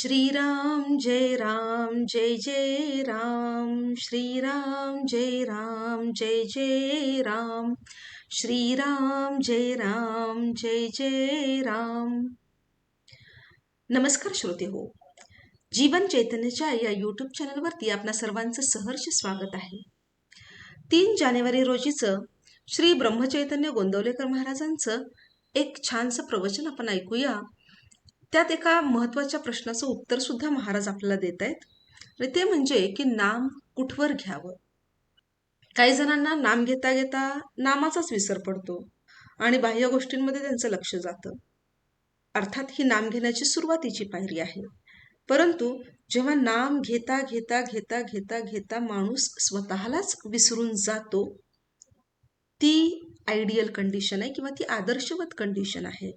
श्रीराम जय जय राम श्रीराम जय जय राम श्रीराम जय जय राम। नमस्कार श्रोते हो, जीवन चैतन्याच्या या यूट्यूब चॅनलवरती आपणा सर्वांचं सहर्ष स्वागत आहे। 3 जानेवारी रोजीचं श्री ब्रह्मचैतन्य गोंदवलेकर महाराजांचं एक छानसं प्रवचन आपण ऐकूया। त्यात एका महत्त्वाच्या प्रश्नाचं उत्तर सुद्धा महाराज आपल्याला देत आहेत, आणि ते म्हणजे की नाम कुठवर घ्यावं। काही जणांना नाम घेता घेता नामाचाच विसर पडतो आणि बाह्य गोष्टींमध्ये त्यांचं लक्ष जातं। अर्थात ही नाम घेण्याची सुरुवातीची पायरी आहे, परंतु जेव्हा नाम घेता घेता घेता घेता घेता माणूस स्वतःलाच विसरून जातो, ती आयडियल कंडिशन आहे किंवा ती आदर्शवत कंडिशन आहे।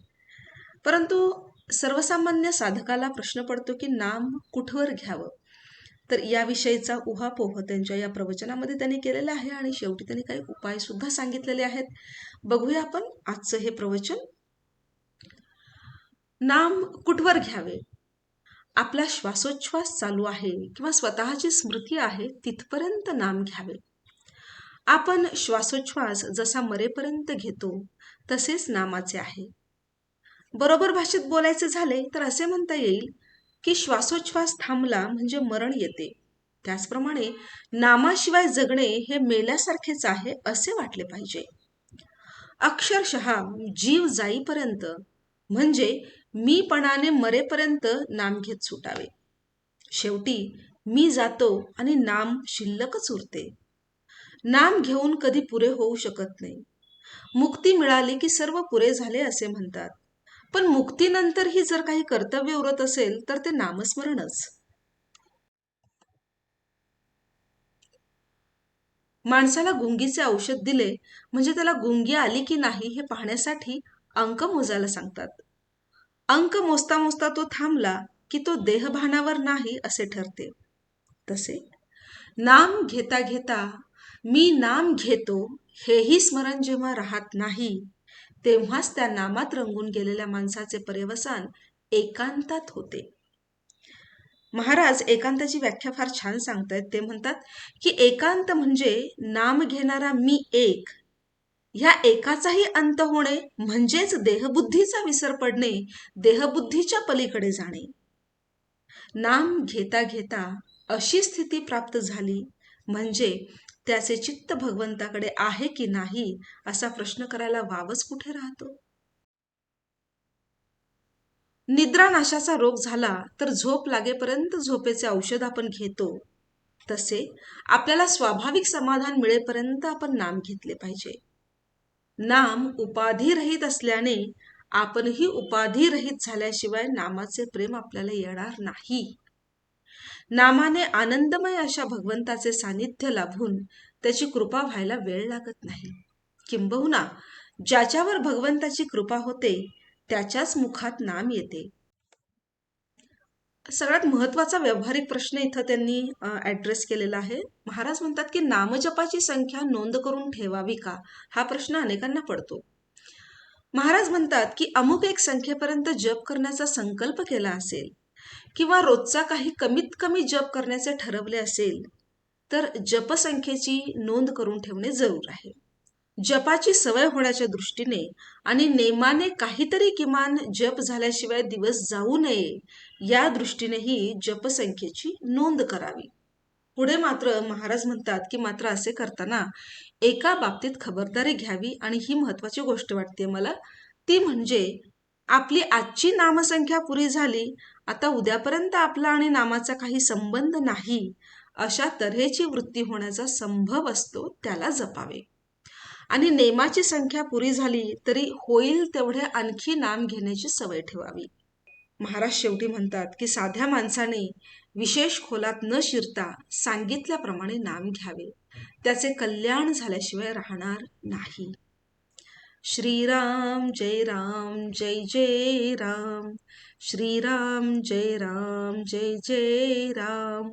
परंतु सर्वसामान्य साधकाला प्रश्न पडतो की नाम कुठवर घ्यावं। तर याविषयीचा उहापोह त्यांच्या या प्रवचनामध्ये त्यांनी केलेला आहे आणि शेवटी त्यांनी काही उपाय सुद्धा सांगितलेले आहेत। बघूया आपण आजचं हे प्रवचन। नाम कुठवर घ्यावे? आपला श्वासोच्छ्वास चालू आहे किंवा स्वतःची स्मृती आहे तिथपर्यंत नाम घ्यावे। आपण श्वासोच्छ्वास जसा मरेपर्यंत घेतो तसेच नामाचे आहे। बरोबर भाषेत बोलायचे झाले तर असे म्हणता येईल की श्वासोच्छ्वास थांबला म्हणजे मरण येते, त्याचप्रमाणे नामाशिवाय जगणे हे मेल्यासारखेच आहे असे वाटले पाहिजे। अक्षरशः जीव जाईपर्यंत म्हणजे मीपणाने मरेपर्यंत नाम घेत सुटावे। शेवटी मी जातो आणि नाम शिल्लकच उरते। नाम घेऊन कधी पुरे होऊ शकत नाही। मुक्ती मिळाली की सर्व पुरे झाले असे म्हणतात, पण मुक्तीनंतरही जर काही कर्तव्य उरत असेल तर ते नामस्मरणच। माणसाला गुंगीचे औषध दिले म्हणजे त्याला गुंगी आली की नाही हे पाहण्यासाठी अंक मोजायला सांगतात। अंक मोजता मोजता तो थांबला की तो देहभानावर नाही असे ठरते। तसे नाम घेता घेता मी नाम घेतो हेही स्मरण जेव्हा राहत नाही, तेव्हाच त्या नामात रंगून गेलेल्या माणसाचे पर्यवसान एकांतात होते। महाराज एकांताची व्याख्या फार छान सांगतायत। ते म्हणतात की एकांत म्हणजे नाम घेणारा मी एक, ह्या एकाचाही अंत होणे म्हणजेच देहबुद्धीचा विसर पडणे, देहबुद्धीच्या पलीकडे जाणे। नाम घेता घेता अशी स्थिती प्राप्त झाली म्हणजे त्याचे चित्त भगवंताकडे आहे की नाही असा प्रश्न करायला वावच कुठे राहतो। निद्रानाशाचा रोग झाला तर झोप लागेपर्यंत झोपेचे औषध आपण घेतो, तसे आपल्याला स्वाभाविक समाधान मिळेपर्यंत आपण नाम घेतले पाहिजे। नाम उपाधिरहित असल्याने आपणही उपाधिरहित झाल्याशिवाय नामाचे प्रेम आपल्याला येणार नाही। नामाने आनंदमय अशा भगवंताचे सानिध्य लाभून त्याची कृपा व्हायला वेळ लागत नाही, किंबहुना ज्याच्यावर भगवंताची कृपा होते त्याच्याच मुखात नाम येते। सगळ्यात महत्त्वाचा व्यावहारिक प्रश्न इथं त्यांनी ॲड्रेस केलेला आहे। महाराज म्हणतात की नामजपाची संख्या नोंद करून ठेवावी का, हा प्रश्न अनेकांना पडतो। महाराज म्हणतात की अमुक एक संख्येपर्यंत जप करण्याचा संकल्प केला असेल किंवा रोजचा काही कमीत कमी जप करण्याचे ठरवले असेल तर जपसंख्येची नोंद करून ठेवणे जरूर आहे। जपाची सवय होण्याच्या दृष्टीने आणि नेमाने काहीतरी किमान जप झाल्याशिवाय दिवस जाऊ नये या दृष्टीनेही जपसंख्येची नोंद करावी। पुढे मात्र महाराज म्हणतात की मात्र असे करताना एका बाबतीत खबरदारी घ्यावी, आणि ही महत्त्वाची गोष्ट वाटते मला, ती म्हणजे आपली आजची नामसंख्या पुरी झाली, आता उद्यापर्यंत आपला आणि नामाचा काही संबंध नाही अशा तऱ्हेची वृत्ती होण्याचा संभव असतो त्याला जपावे। आणि नेमाची संख्या पुरी झाली तरी होईल तेवढे आणखी नाम घेण्याची सवय ठेवावी। महाराज शेवटी म्हणतात की साध्या माणसाने विशेष खोलात न शिरता सांगितल्याप्रमाणे नाम घ्यावे, त्याचे कल्याण झाल्याशिवाय राहणार नाही। श्रीराम जय जय राम श्रीराम जय जय राम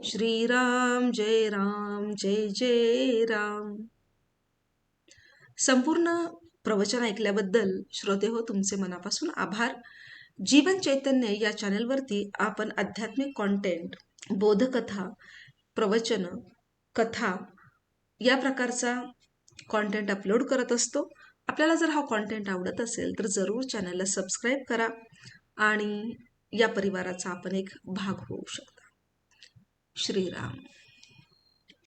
श्रीराम जय जय राम। संपूर्ण प्रवचन ऐकल्याबद्दल श्रोते हो तुमचे मनापासून आभार। जीवन चैतन्य या चॅनलवरती आपण आध्यात्मिक कॉन्टेंट, बोधकथा, प्रवचन, कथा या प्रकारचा कॉन्टेंट अपलोड करत असतो. आपल्याला जर हा कॉन्टेंट आवडत असेल तर जरूर चॅनलला सबस्क्राईब करा आणि या परिवाराचा आपण एक भाग होऊ शकता. श्रीराम.